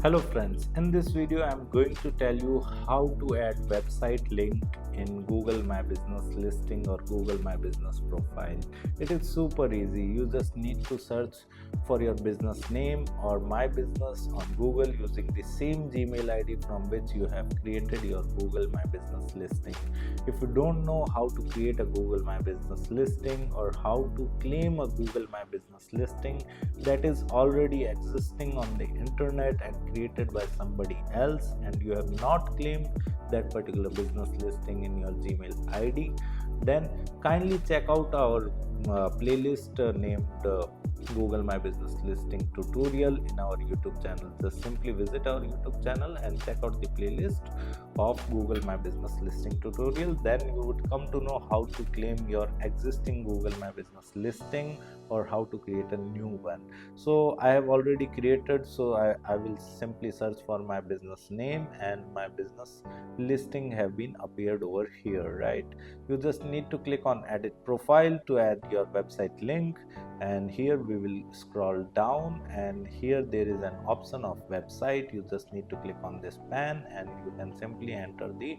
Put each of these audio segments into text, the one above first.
Hello friends, in this video I am going to tell you how to add website link in Google My Business listing or Google My Business profile. It is super easy. You just need to search for your business name or My Business on Google using the same Gmail ID from which you have created your Google My Business listing. If you don't know how to create a Google My Business listing or how to claim a Google My Business listing that is already existing on the internet and created by somebody else, and you have not claimed that particular business listing in your Gmail ID, then kindly check out our playlist named Google My Business Listing tutorial in our YouTube channel. Just simply visit our YouTube channel and check out the playlist of Google My Business Listing tutorial. Then you would come to know how to claim your existing Google My Business listing or how to create a new one. So I have already created, so I will simply search for my business name and my business listing have been appeared over here, right? You just need to click on edit profile to add your website link, and here we will scroll down and here there is an option of website. You just need to click on this pen and you can simply enter the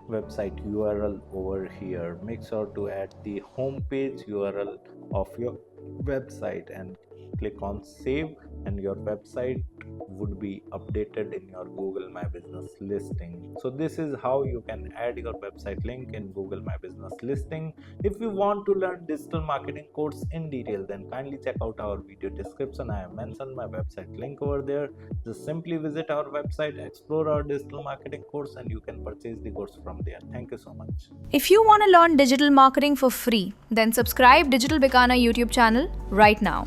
website URL over here. Make sure to add the home page URL of your website and click on save, and your website would be updated in your Google My Business listing. So this is how you can add your website link in Google My Business listing. If you want to learn digital marketing course in detail, then kindly check out our video description. I have mentioned my website link over there. Just simply visit our website, explore our digital marketing course, and you can purchase the course from there. Thank you so much. If you want to learn digital marketing for free, then subscribe Digital Bikana YouTube channel right now.